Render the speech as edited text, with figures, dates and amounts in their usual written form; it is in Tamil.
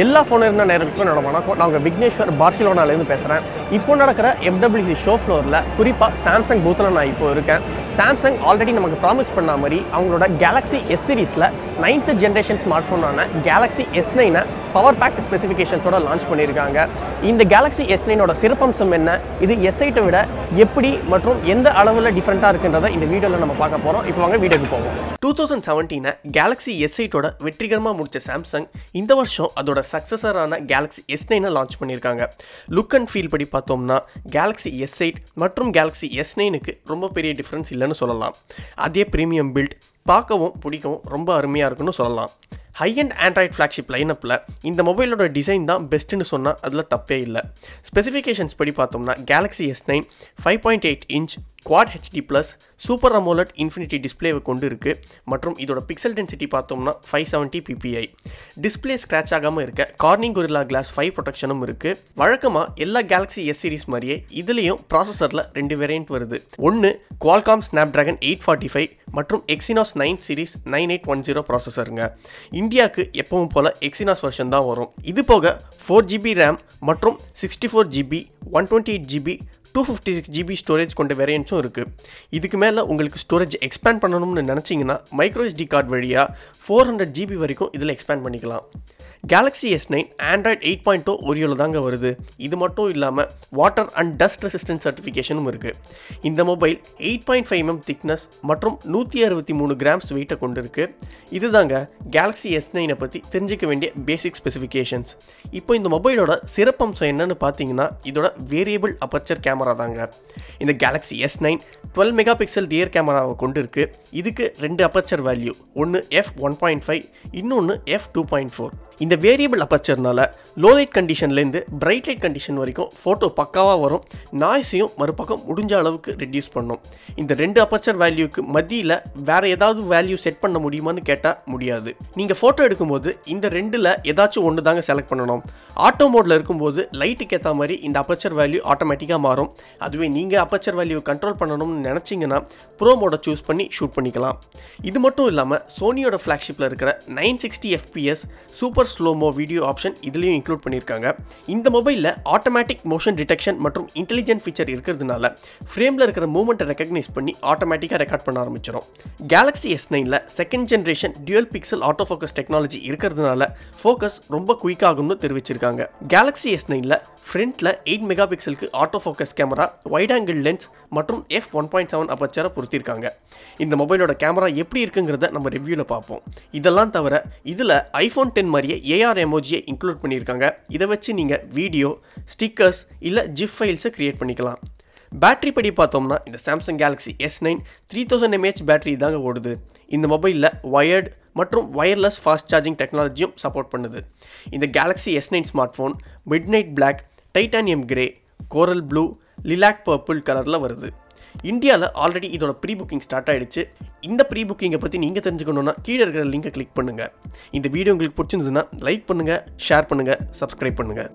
எல்லா FoneArena நேயர்களுக்கும் என்னோட வணக்கம். நான் உங்கள் விக்னேஸ்வர் பார்சிலோனாலேருந்து பேசுகிறேன். இப்போ நடக்கிற FWC ஷோ ஃப்ளோரில் குறிப்பாக சாம்சங் பூத்தில் நான் இப்போ இருக்கேன். சாம்சங் ஆல்ரெடி நமக்கு ப்ராமிஸ் பண்ண மாதிரி அவங்களோட கேலக்ஸி எஸ் சீரீஸில் 9th ஜென்ரேஷன் ஸ்மார்ட் ஃபோனான கேலக்ஸி S9 பவர் பேக் ஸ்பெசிஃபிகேஷன்ஸோட லான்ச் பண்ணியிருக்காங்க. இந்த கேலக்ஸி S9ஓட சிறப்பம்சம் என்ன, இது S8 விட எப்படி மற்றும் எந்த அளவில் டிஃப்ரெண்ட்டாக இருக்குன்றதை இந்த வீடியோவில் நம்ம பார்க்க போகிறோம். இப்போ வாங்க வீடியோக்கு போவோம். 2017 கேலக்ஸி S8ஓட வெற்றிகரமாக முடித்த சாம்சங் இந்த வருஷம் அதோட சக்சஸரான கேலக்ஸி S9 லான்ச் பண்ணியிருக்காங்க. லுக் அண்ட் ஃபீல் படி பார்த்தோம்னா கேலக்ஸி S8 மற்றும் கேலக்ஸி S9க்கு ரொம்ப பெரிய டிஃப்ரென்ஸ் இல்லைன்னு சொல்லலாம். அதே ப்ரீமியம் பில்ட் பார்க்கவும் பிடிக்கவும் ரொம்ப அருமையாக இருக்குன்னு சொல்லலாம். ஹை அண்ட் ஆண்ட்ராய்ட் ஃப்ளாக்ஷிப் லைனப்பில் இந்த மொபைலோட டிசைன் தான் பெஸ்ட்டுன்னு சொன்னால் அதில் தப்பே இல்லை. ஸ்பெசிஃபிகேஷன்ஸ் படி பார்த்தோம்னா Galaxy S9 5.8 inch Quad HD Plus super AMOLED infinity டிஸ்பிளேவை கொண்டு இருக்குது மற்றும் இதோட பிக்சல் டென்சிட்டி பார்த்தோம்னா 570 ppi. டிஸ்பிளே ஸ்க்ராட்ச் ஆகாமல் இருக்க கார்னிங் கொரில்லா கிளாஸ் 5 ப்ரொடெக்ஷனும் இருக்குது. வழக்கமாக எல்லா கேலக்ஸி S சீரிஸ் மாதிரியே இதுலேயும் ப்ராசஸரில் 2 வேரியண்ட் வருது. ஒன்று Qualcomm Snapdragon 845 மற்றும் Exynos 9 சீரிஸ் 9810 ப்ராசஸருங்க. இந்தியாவுக்கு எப்பவும் போல் Exynos வெர்ஷன் தான் வரும். இது போக 4GB RAM மற்றும் 64GB 128GB 256GB ஸ்டோரேஜ் கொண்ட வேரியன்ட்ஸும் இருக்குது. இதுக்கு மேலே உங்களுக்கு ஸ்டோரேஜ் எக்ஸ்பேண்ட் பண்ணணும்னு நினச்சிங்கன்னா மைக்ரோஎஸ்டி கார்டு வழியாக 400GB வரைக்கும் இதில் எக்ஸ்பேண்ட் பண்ணிக்கலாம். கேலக்ஸி S9 ஆண்ட்ராய்ட் 8.0 Oreoவில் தாங்க வருது. இது மட்டும் இல்லாமல் வாட்டர் அண்ட் டஸ்ட் ரெசிஸ்டன்ட் சர்டிஃபிகேஷனும் இருக்குது. இந்த மொபைல் 8.5mm திக்னஸ் மற்றும் 163 கிராம்ஸ் வெயிட்டை கொண்டு இருக்குது. இதுதாங்க கேலக்ஸி S9 பற்றி தெரிஞ்சிக்க வேண்டிய பேசிக் ஸ்பெசிஃபிகேஷன்ஸ். இப்போ இந்த மொபைலோட சிறப்பம்சம் என்னன்னு பார்த்தீங்கன்னா இதோட வேரியபிள் அபர்ச்சர் கேமரா தாங்க. இந்த கேலக்ஸி S9 12 மெகாபிக்சல் ரியர் கேமராவை கொண்டு இருக்குது. இதுக்கு 2 அபர்ச்சர் வேல்யூ, ஒன்று f1.5 இன்னொன்று f2.4. இந்த வேரியபிள் அபர்ச்சர்னால லோ லைட் கண்டிஷன்லேருந்து பிரைட் லைட் கண்டிஷன் வரைக்கும் ஃபோட்டோ பக்காவாக வரும். நாய்ஸையும் மறுபக்கம் முடிஞ்ச அளவுக்கு ரெடியூஸ் பண்ணும். இந்த 2 அபர்ச்சர் வேல்யூக்கு மத்தியில் வேறு ஏதாவது வேல்யூ செட் பண்ண முடியுமான்னு கேட்டால் முடியாது. நீங்கள் ஃபோட்டோ எடுக்கும்போது இந்த 2ல் ஏதாச்சும் ஒன்று தாங்க செலக்ட் பண்ணணும். ஆட்டோ மோடில் இருக்கும்போது லைட்டுக்கு ஏற்ற மாதிரி இந்த அபர்ச்சர் வேல்யூ ஆட்டோமேட்டிக்காக மாறும். அதுவே நீங்கள் அபர்ச்சர் வேல்யூ கண்ட்ரோல் பண்ணணும்னு நினச்சிங்கன்னா ப்ரோ மோடை சூஸ் பண்ணி ஷூட் பண்ணிக்கலாம். இது மட்டும் இல்லாமல் சோனியோட ஃப்ளாக்ஷிப்பில் இருக்கிற 960 FPS super slo-mo video option இதுலேயும் இன்க்ளூட் பண்ணியிருக்காங்க. இந்த மொபைலில் ஆட்டோமேட்டிக் மோஷன் டிடெக்ஷன் மற்றும் இன்டெலிஜென்ட் ஃபீச்சர் இருக்கிறதுனால ஃப்ரேமில் இருக்கிற மூவ்மெண்ட்டை ரெக்கக்னைஸ் பண்ணி ஆட்டோமேட்டிக்காக ரெக்கார்ட் பண்ண ஆரம்பிச்சிடும். கேலக்ஸி S9ல் 2nd generation dual pixel auto focus technology இருக்கிறதுனால ஃபோக்கஸ் ரொம்ப குயிக்காகும்னு தெரிவிச்சிருக்காங்க. கேலக்ஸி S9ல் ஃப்ரண்ட்டில் 8 மெகாபிக்சலுக்கு auto focus camera, wide angle lens மற்றும் f1.7 அபர்ச்சரை பொருத்திருக்காங்க. இந்த மொபைலோட கேமரா எப்படி இருக்குங்கிறத நம்ம ரிவ்யூவில் பார்ப்போம். இதெல்லாம் தவிர இதில் iPhone 10 மாதிரியே AR எமோஜியை இன்க்ளூட் பண்ணியிருக்காங்க. இதை வச்சு நீங்கள் வீடியோ, ஸ்டிக்கர்ஸ் இல்லை ஜிப் ஃபைல்ஸை க்ரியேட் பண்ணிக்கலாம். பேட்டரி படி பார்த்தோம்னா இந்த Samsung Galaxy S9 3000 mAh battery தாங்க ஓடுது. இந்த மொபைலில் வயர்டு மற்றும் வயர்லெஸ் ஃபாஸ்ட் சார்ஜிங் டெக்னாலஜியும் சப்போர்ட் பண்ணுது. இந்த Galaxy S9 smart phone midnight black, titanium grey, coral blue, lilac purple கலரில் வருது. இந்தியாவில் ஆல்ரெடி இதோட ப்ரீ புக்கிங் ஸ்டார்ட் ஆகிடுச்சு. இந்த ப்ரீ புக்கிங்கை பற்றி நீங்கள் தெரிஞ்சுக்கணுன்னா கீழே இருக்கிற லிங்கை கிளிக் பண்ணுங்கள். இந்த வீடியோ உங்களுக்கு பிடிச்சிருந்ததுன்னா லைக் பண்ணுங்கள், ஷேர் பண்ணுங்கள், சப்ஸ்கிரைப் பண்ணுங்கள்.